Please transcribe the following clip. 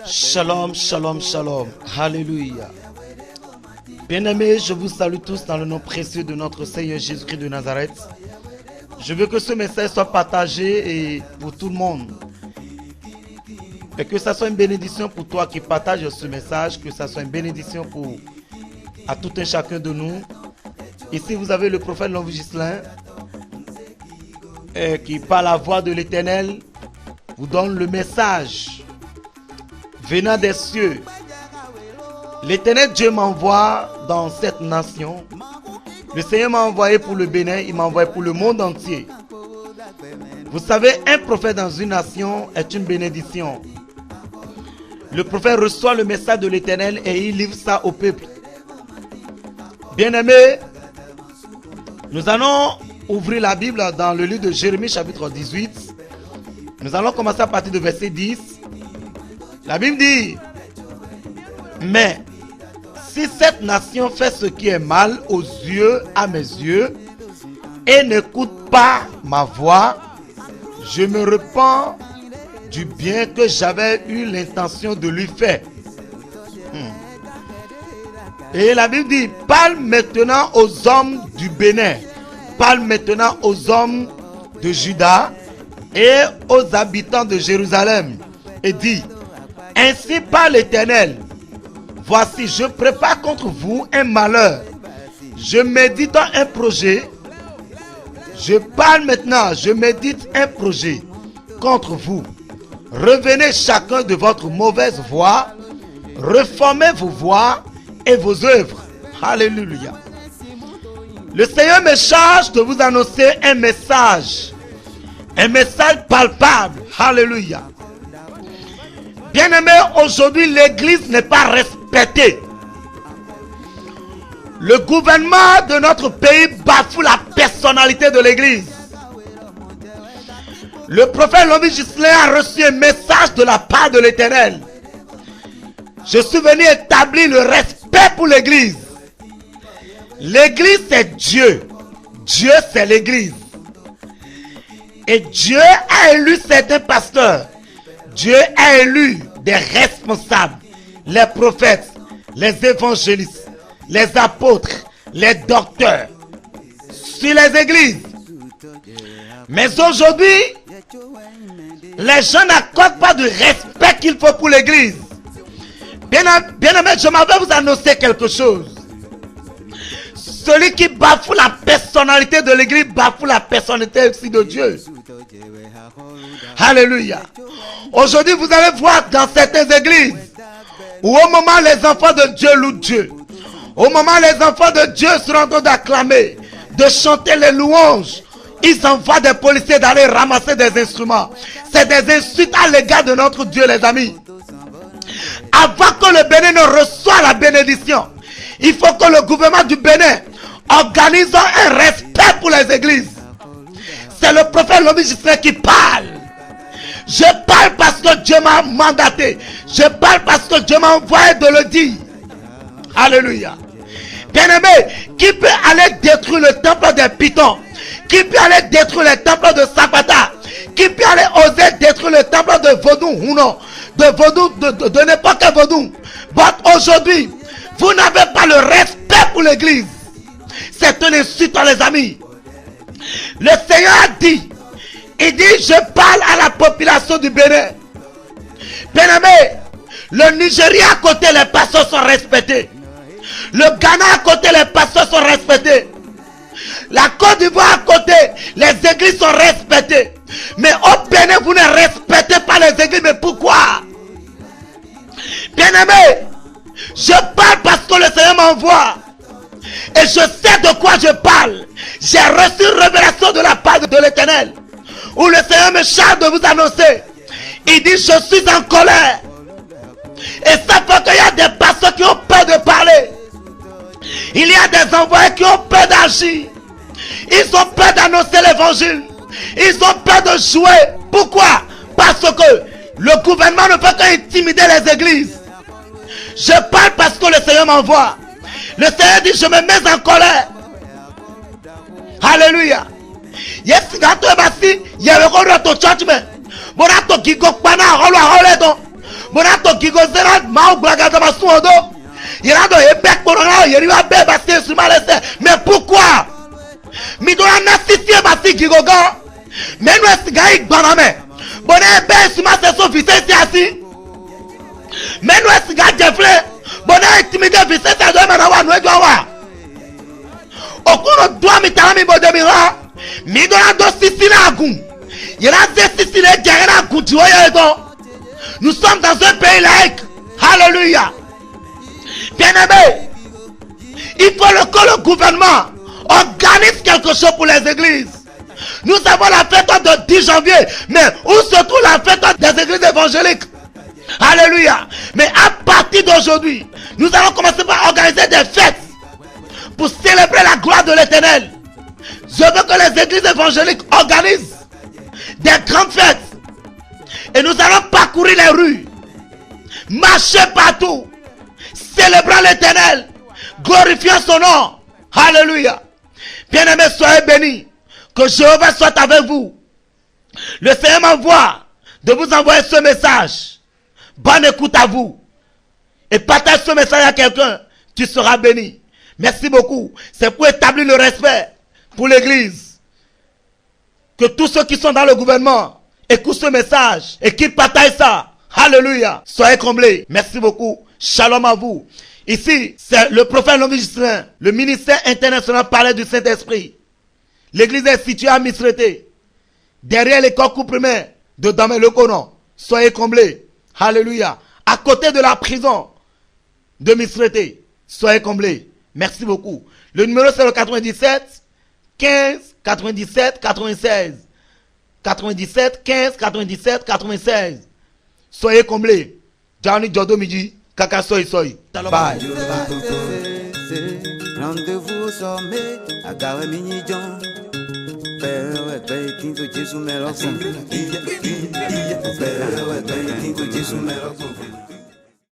Shalom, shalom, shalom. Alléluia. Bien-aimés, je vous salue tous dans le nom précieux de notre Seigneur Jésus-Christ de Nazareth. Je veux que ce message soit partagé et pour tout le monde. Et que ça soit une bénédiction pour toi qui partage ce message, que ça soit une bénédiction à tout un chacun de nous. Ici, vous avez le prophète Lonvi Ghislain qui, par la voix de l'Éternel, vous donne le message venant des cieux. L'Éternel Dieu m'envoie dans cette nation. Le Seigneur m'a envoyé pour le Bénin, il m'a envoyé pour le monde entier. Vous savez, un prophète dans une nation est une bénédiction. Le prophète reçoit le message de l'Éternel et il livre ça au peuple. Bien-aimés, nous allons ouvrir la Bible dans le livre de Jérémie chapitre 18. Nous allons commencer à partir du verset 10. La Bible dit: mais si cette nation fait ce qui est mal aux yeux, à mes yeux, et n'écoute pas ma voix, je me repens du bien que j'avais eu l'intention de lui faire. Et la Bible dit: parle maintenant aux hommes du Bénin, parle maintenant aux hommes de Juda et aux habitants de Jérusalem, et dit: ainsi parle l'Éternel, voici, je prépare contre vous un malheur. Je médite un projet. Je parle maintenant, je médite un projet contre vous. Revenez chacun de votre mauvaise voie, reformez vos voies et vos œuvres. Alléluia. Le Seigneur me charge de vous annoncer un message palpable. Alléluia. Bien-aimés, aujourd'hui l'église n'est pas respectée. Le gouvernement de notre pays bafoue la personnalité de l'église. Le prophète Lonvi Ghislain a reçu un message de la part de l'Éternel. Je suis venu établir le respect pour l'église. L'église c'est Dieu. Dieu c'est l'église. Et Dieu a élu certains pasteurs. Dieu a élu des responsables, les prophètes, les évangélistes, les apôtres, les docteurs, sur les églises. Mais aujourd'hui, les gens n'accordent pas du respect qu'il faut pour l'église. Bien-aimé, je m'en vais vous annoncer quelque chose. Celui qui bafoue la personnalité de l'église bafoue la personnalité aussi de Dieu. Alléluia. Aujourd'hui, vous allez voir dans certaines églises où au moment les enfants de Dieu louent Dieu, au moment les enfants de Dieu sont en train d'acclamer, de chanter les louanges, ils envoient des policiers d'aller ramasser des instruments. C'est des insultes à l'égard de notre Dieu, les amis. Avant que le Bénin ne reçoive la bénédiction, il faut que le gouvernement du Bénin organise un respect pour les églises. C'est le prophète Lonvi Ghislain qui parle. Je parle parce que Dieu m'a mandaté. Je parle parce que Dieu m'a envoyé de le dire. Alléluia. Bien-aimé, qui peut aller détruire le temple des Pythons? Qui peut aller détruire le temple de Sapata? Qui peut aller oser détruire le temple de Vodou ou non? De Vodou, de n'importe quel Vodou. Mais aujourd'hui, vous n'avez pas le respect pour l'église. C'est une insulte, les amis. Le Seigneur a dit, il dit, je parle à la population du Bénin. Bien-aimé, le Nigeria à côté, les pasteurs sont respectés. Le Ghana à côté, les pasteurs sont respectés. La Côte d'Ivoire à côté, les églises sont respectées. Mais au Bénin, vous ne respectez pas les églises. Mais pourquoi? Bien-aimé, je parle parce que le Seigneur m'envoie. Et je sais de quoi je parle. J'ai reçu une révélation de la part de l'Éternel, où le Seigneur me charge de vous annoncer. Il dit, je suis en colère. Et ça fait qu'il y a des pasteurs qui ont peur de parler. Il y a des envoyés qui ont peur d'agir. Ils ont peur d'annoncer l'évangile. Ils ont peur de jouer. Pourquoi? Parce que le gouvernement ne peut qu'intimider les églises. Je parle parce que le Seigneur m'envoie. Le Seigneur dit, je me mets en colère. Alléluia. Yes, gato ebasi, yeweko to church me. Bonato gigo pana holo hole do. Bonato gigo zera mau blagata basu odo. Yerado ebek borona yeriwa be basi sumalese. Mais pourquoi? Mi dona nasisi basi gigo ga. Menu esigai baname. Boné be sumase so visesi asi. Menu esigai jefle. Boné intimide visesi ado mena wa no ejowa. Okuno doa mi talami bodemira. Mi dona do sisi na agun. Yera ze sisi le gerena agun tu oyedo. Nous sommes dans un pays laïque. Alléluia. Bien-aimé, il faut que le gouvernement organise quelque chose pour les églises. Nous avons la fête de 10 janvier, mais où se trouve la fête des églises évangéliques? Alléluia. Mais à partir d'aujourd'hui, nous allons commencer par organiser des fêtes pour célébrer la gloire de l'Éternel. Je veux que les églises évangéliques organisent des grandes fêtes. Et nous allons parcourir les rues, marcher partout, célébrant l'Éternel, glorifiant son nom. Alléluia. Bien-aimés, soyez bénis. Que Jéhovah soit avec vous. Le Seigneur m'envoie de vous envoyer ce message. Bonne écoute à vous. Et partage ce message à quelqu'un. Tu seras béni. Merci beaucoup. C'est pour établir le respect pour l'église. Que tous ceux qui sont dans le gouvernement écoutent ce message et qu'ils partagent ça. Alléluia. Soyez comblés. Merci beaucoup. Shalom à vous. Ici, c'est le prophète Longistrain. Le ministère international parlait du Saint-Esprit. L'église est située à Misrété, derrière l'école primaire de Damé-le-Conon. Soyez comblés. Alléluia. À côté de la prison de Misrété. Soyez comblés. Merci beaucoup. Le numéro c'est le 97 15 97 96. 97 15 97 96. Soyez comblés. Johnny Jodo Midi. Kaka soy soy. Bye. Rendez-vous au sommet, à Gare Mignon. Père, qui te dit sous mes